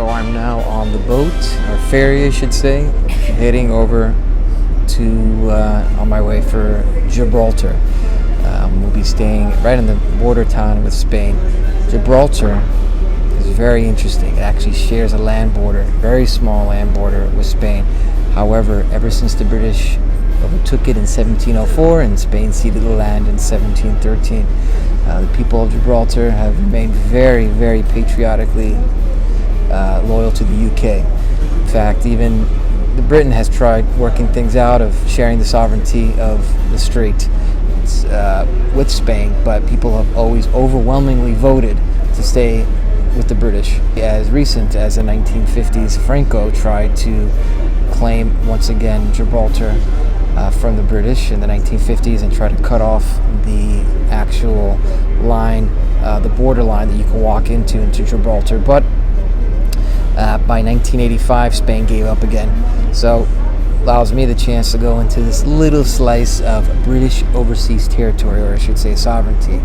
So I'm now on the boat, or ferry I should say, heading over to, on my way for Gibraltar. We'll be staying right in the border town with Spain. Gibraltar is very interesting. It actually shares a land border, very small land border with Spain. However, ever since the British overtook it in 1704 and Spain ceded the land in 1713, the people of Gibraltar have remained very, very patriotically loyal to the UK. In fact, even Britain has tried working things out of sharing the sovereignty of the strait with Spain, but people have always overwhelmingly voted to stay with the British. As recent as the 1950s, Franco tried to claim once again Gibraltar from the British in the 1950s and try to cut off the actual line, the border line that you can walk into Gibraltar. But by 1985, Spain gave up again. So allows me the chance to go into this little slice of British overseas territory, or I should say sovereignty,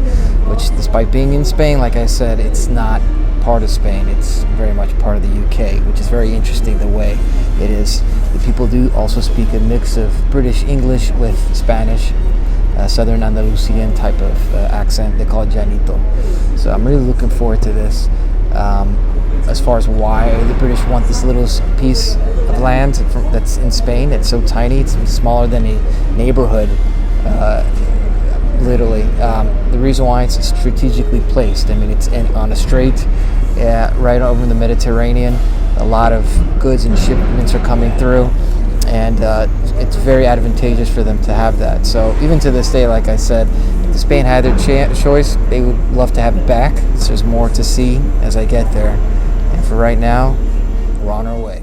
which despite being in Spain, like I said, it's not part of Spain. It's very much part of the UK, which is very interesting the way it is. The people do also speak a mix of British English with Spanish, Southern Andalusian type of accent. They call it llanito. So I'm really looking forward to this. As far as why the British want this little piece of land that's in Spain, it's so tiny, it's smaller than a neighborhood, literally. The reason why it's strategically placed, I mean, it's on a strait, right over the Mediterranean. A lot of goods and shipments are coming through, and it's very advantageous for them to have that. So even to this day, like I said, if Spain had their choice, they would love to have it back. So there's more to see as I get there. And for right now, we're on our way.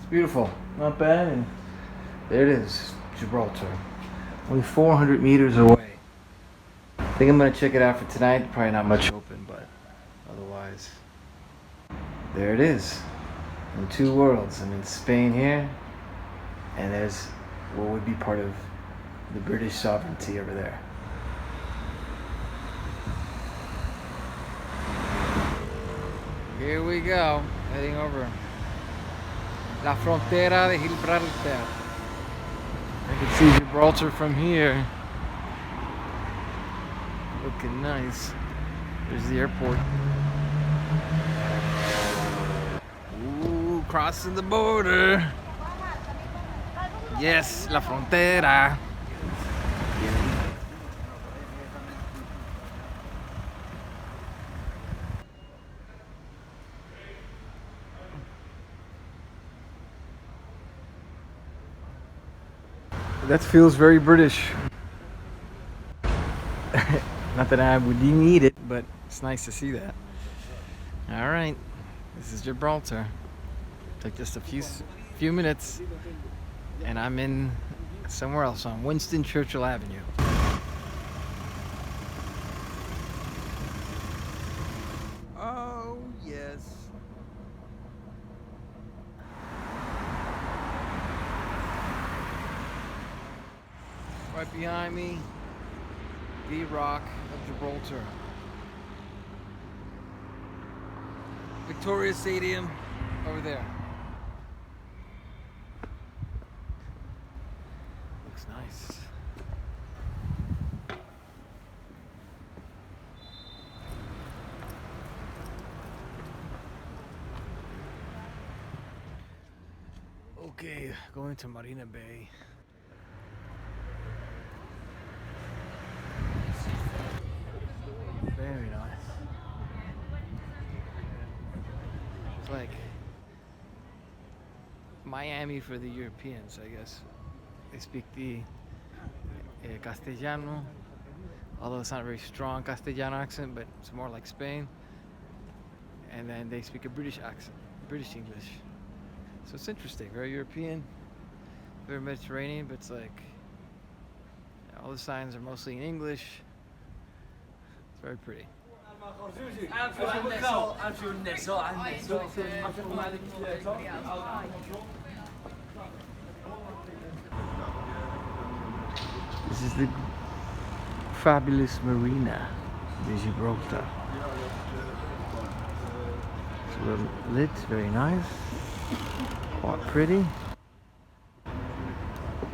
Beautiful, not bad, and there it is, Gibraltar. Only 400 meters away. I think I'm gonna check it out for tonight. Probably not much open, but otherwise, there it is. In two worlds. I'm in Spain here, and there's what would be part of the British sovereignty over there. Here we go, heading over. La frontera de Gibraltar. I can see Gibraltar from here. Looking nice. There's the airport. Ooh, crossing the border. Yes, la frontera. That feels very British. Not that I would need it, but it's nice to see that. All right, this is Gibraltar. Took just a few minutes, and I'm in somewhere else on Winston Churchill Avenue. Oh yes. Right behind me, the Rock of Gibraltar. Victoria Stadium over there. Looks nice. Okay, going to Marina Bay. Very nice. It's like Miami for the Europeans, I guess. They speak the Castellano, although it's not a very strong Castellano accent, but it's more like Spain. And then they speak a British accent, British English. So it's interesting, very European, very Mediterranean, but it's like all the signs are mostly in English. It's very pretty. This is the fabulous marina de Gibraltar. It's well lit, very nice, quite pretty.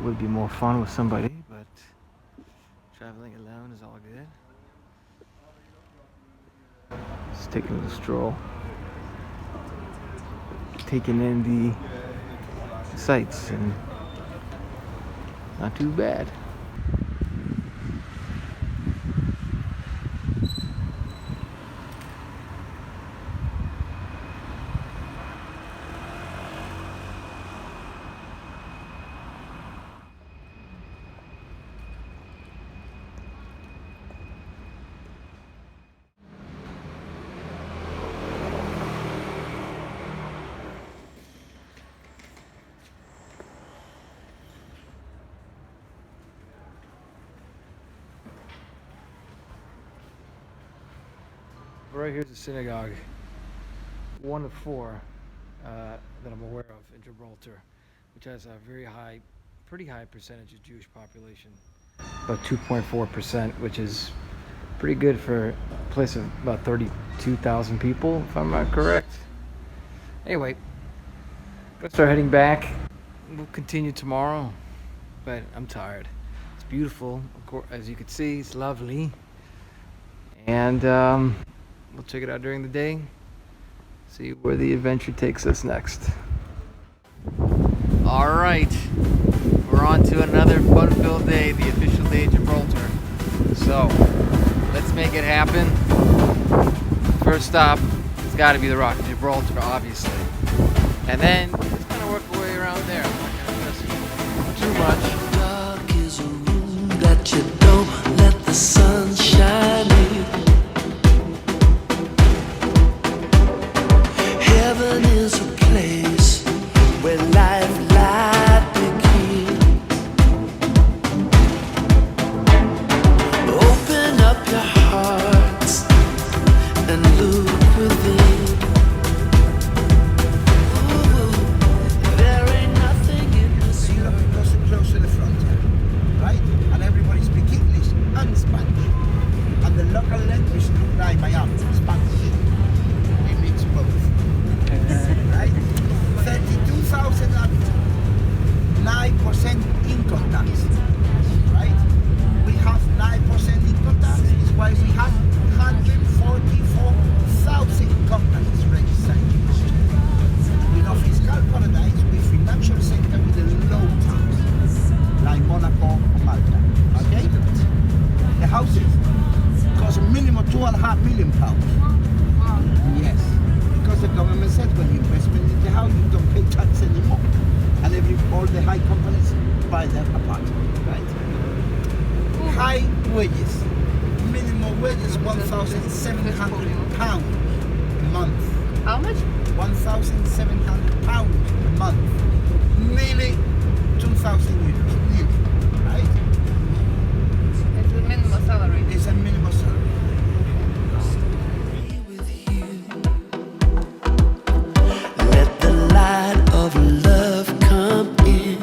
Would be more fun with somebody, but traveling alone is all good. Just taking a little stroll, taking in the sights, and not too bad. Right here's the synagogue, one of four that I'm aware of in Gibraltar, which has a very high, pretty high percentage of Jewish population. About 2.4%, which is pretty good for a place of about 32,000 people, if I'm not correct. Anyway, gonna start heading back. We'll continue tomorrow, but I'm tired. It's beautiful, of course, as you can see, it's lovely. And we'll check it out during the day, see where the adventure takes us next. All right, we're on to another fun-filled day, the official day of Gibraltar. So, let's make it happen. First stop, it's got to be the Rock of Gibraltar, obviously. And then, just kind of work our way around there. I'm not going to miss too much. Dark is a room that you don't let the sun shine in. Heaven is a place where life begins. Open up your hearts and look within. Ooh, there ain't nothing in this Europe goes close to the front, right? And everybody speaks English and Spanish. And the local language look like Miami, Spanish. It mix both. Right? 32,000 inhabitants, 9% income tax. Right? We have 9% income tax, is why we have 144,000 companies registered. You know, fiscal paradise with financial sector with a low tax, like Monaco or Malta. Okay? The houses cost a minimum £2.5 million. Yes. Because the government said when you investment in the house, you don't pay tax anymore. And all the high companies buy their apartment, right? High wages. Minimum wages £1,700 a month. How much? £1,700 a month. Nearly 2,000 euros. Nearly. Right? It's the minimum salary. It's a minimum salary. with you. Let the light of love come in.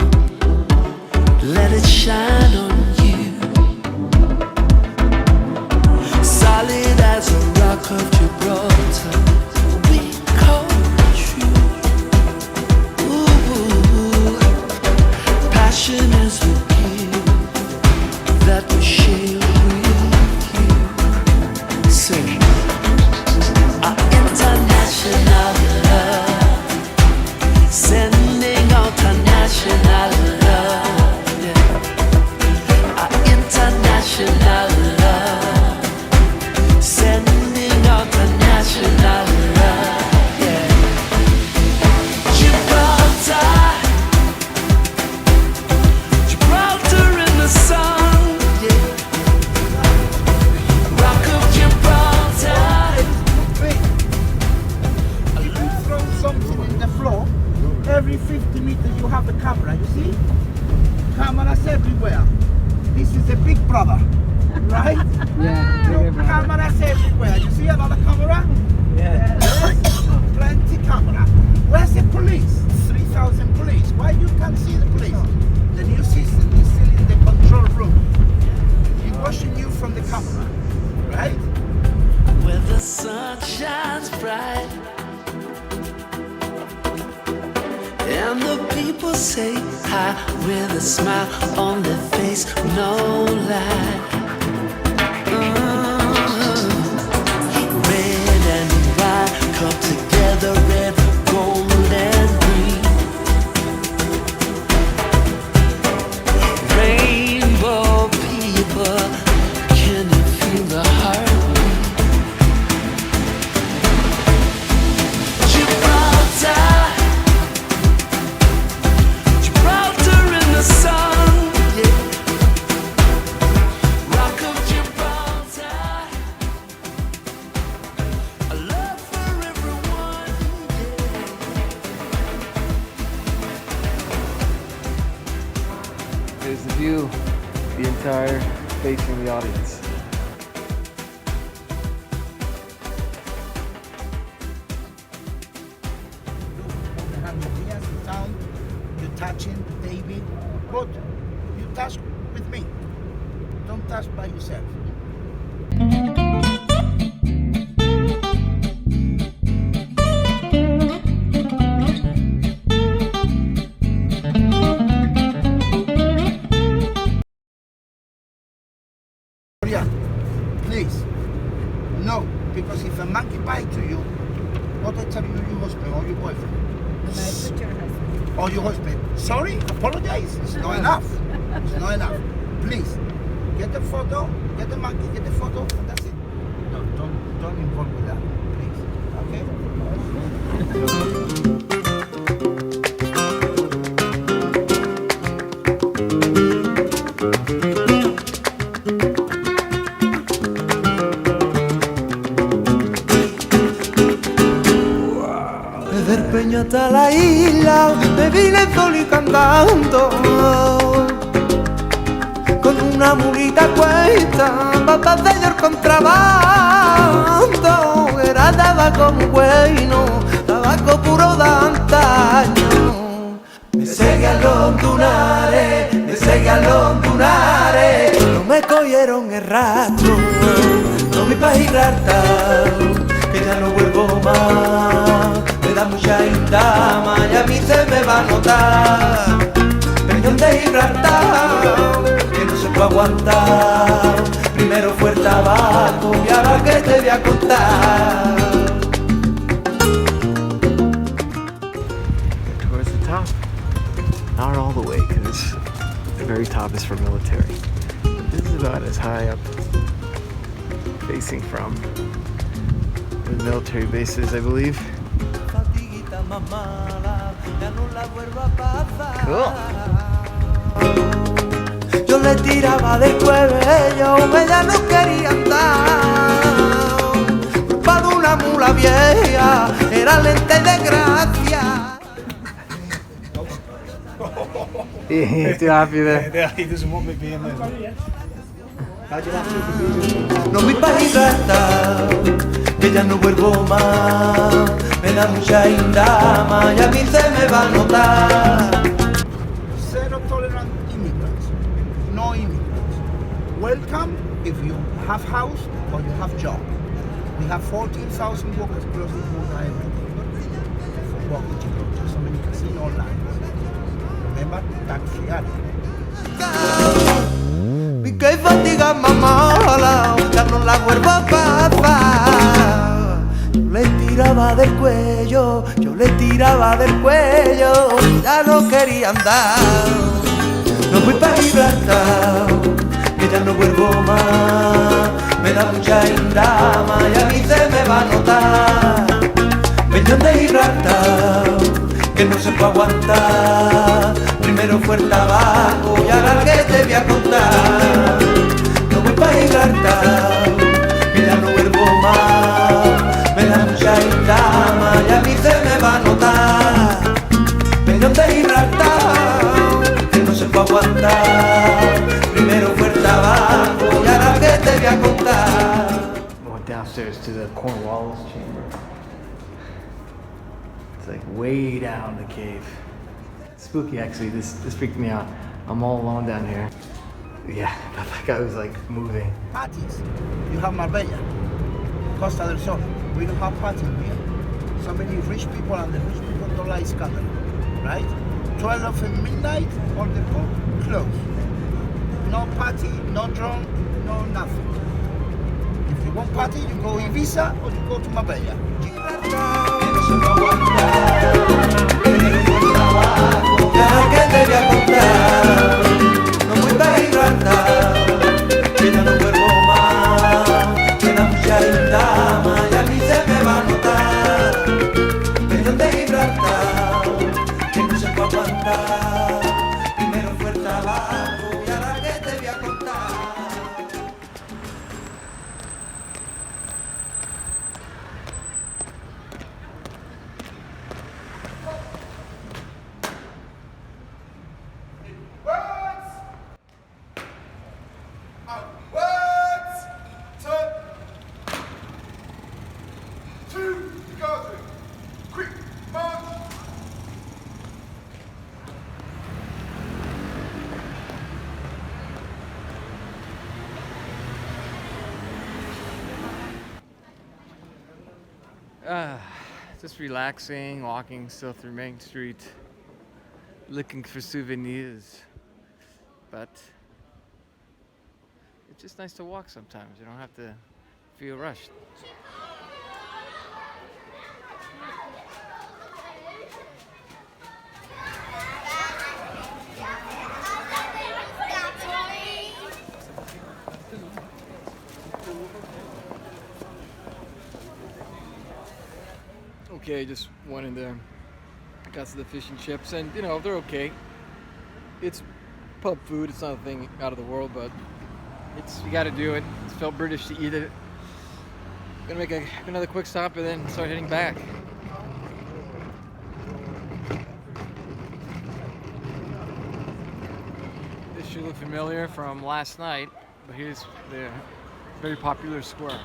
Let it shine on you. as a rock of Gibraltar. We call true. Ooh, passion is the gift that we share with you. Sing our international love, sending out our national love. Yeah. Our international love, sending out our national love. Yeah. Gibraltar, Gibraltar in the sun. Yeah. Rock of Gibraltar. Wait. If you throw something in the floor, every 50 meters you have the camera, you see? Cameras everywhere. This is a big brother, right? Yeah, No cameras everywhere. You see another camera? yeah. Yes. Plenty camera. Where's the police? 3,000 police. Why you can't see the police? The new system is still in the control room. He's watching you from the camera, right? Where the sun shines bright and the people say hi with a smile on their face, no lie. Red and white come together, red, gold and green. Rainbow people, can you feel the heartbeat? Gibraltar, Gibraltar in the sun, yeah. Rock of Gibraltar, a love for everyone, yeah. There's the view, the entire facing the audience. You have your ears down, you're touching David, but you touch with me. Don't touch by yourself. Gloria, please, no, because if a monkey bites you, what I tell you, your husband or your boyfriend? Or your husband. Sorry, apologize. It's not enough. It's not enough. Please, get the photo, get the monkey, get the photo, and that's it. No, don't involve with that, please. Desde el Peño hasta la isla me vine solo y cantando, con una mulita a cuesta para hacer el contrabando. Era tabaco muy bueno, tabaco puro de antaño. Me seguían los tunares, me seguían los tunares. No me cogieron el rastro, no me pa' Gibraltar, que ya no vuelvo más. Me da mucha indama y a mí se me va a notar. Peñón de Gibraltar, que no se puede aguantar. Primero fue el tabaco y ahora que te voy a contar. Towards the top. Not all the way, because the very top is for military. This is about as high up facing from the military bases, I believe. Cool. Yo le tiraba de cuello, ella no quería andar. Culpa de una mula vieja, era lente de gracia. Too happy there. Yeah, he doesn't want me being there. No voy pa' Gibraltar, que ya no vuelvo más. Me da mucha indama y a mí se me va a notar. Zero tolerant immigrants. No immigrants. Welcome if you have house or you have job. We have 14,000 workers crossing the border every day for walking Gibraltar. So many casino lines. Remember, tax-free area. Qué fatiga mamá, buscarnos la cuerda papá. Yo le tiraba del cuello, ya no quería andar. No voy pa' Gibraltar, que ya no vuelvo más. Me da mucha indama y a mí se me va a notar. Peñón de Gibraltar, que no se puede aguantar. Primero fue el tabaco y ahora que te voy a contar. No voy pa' Gibraltar, que ya no vuelvo más. Me da mucha indama y a mí se me va a notar. Peñón de Gibraltar, que no se puede aguantar. Primero fue el tabaco y ahora que te voy a contar. Went downstairs to the Cornwallis chamber. It's like way down the cave. Spooky, actually. This freaked me out. I'm all alone down here. Yeah, I thought that guy was like moving. Parties. You have Marbella, Costa del Sol. We don't have parties here. So many rich people, and the rich people don't like scandal, right? 12 of midnight, all the pub closed. No party, no drunk, no nothing. If you want party, you go Ibiza or you go to Marbella. Ya que te voy a contar, no voy pa' Gibraltar, que ya no vuelvo más. Me da mucha indama y a mí se me va a notar. Peñón de Gibraltar, que no se puede aguantar. Primero fue el tabaco y ahora que te voy a contar. Just relaxing, walking still through Main Street, looking for souvenirs. But it's just nice to walk sometimes. You don't have to feel rushed. Okay, just went in there, got to the fish and chips, and you know, they're okay. It's pub food, it's not a thing out of the world, but it's, you gotta do it. It felt British to eat it. Gonna make another quick stop and then start heading back. This should look familiar from last night, but here's the very popular square.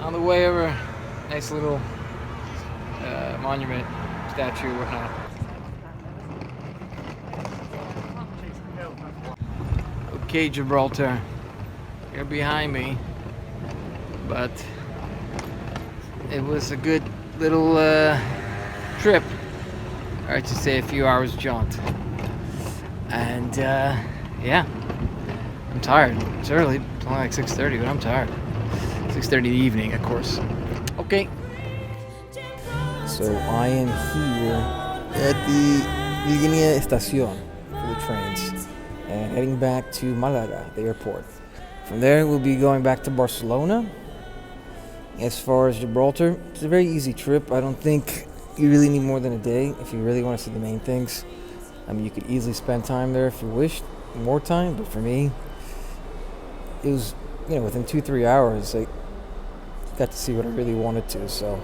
On the way over, nice little monument, statue, whatnot. Okay, Gibraltar, you're behind me, but it was a good little trip, or I should say a few hours jaunt. And yeah, I'm tired. It's early, it's only like 6:30, but I'm tired. 6:30 in the evening, of course. Okay. So I am here at the Línea estación for the trains and heading back to Malaga, the airport. From there, we'll be going back to Barcelona. As far as Gibraltar, it's a very easy trip. I don't think you really need more than a day if you really want to see the main things. I mean, you could easily spend time there if you wished, more time, but for me, it was, you know, within 2-3 hours, I got to see what I really wanted to, so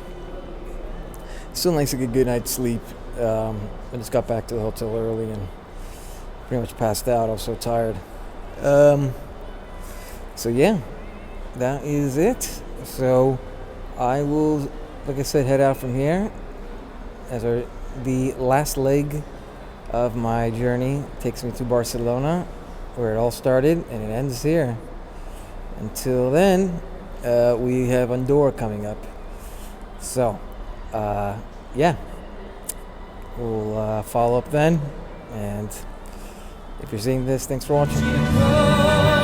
still nice to get a good night's sleep. I just got back to the hotel early and pretty much passed out. I was so tired. So yeah, that is it. So I will, like I said, head out from here as the last leg of my journey takes me to Barcelona, where it all started, and it ends here. Until then, we have Andorra coming up. So, yeah, we'll follow up then. And if you're seeing this, thanks for watching.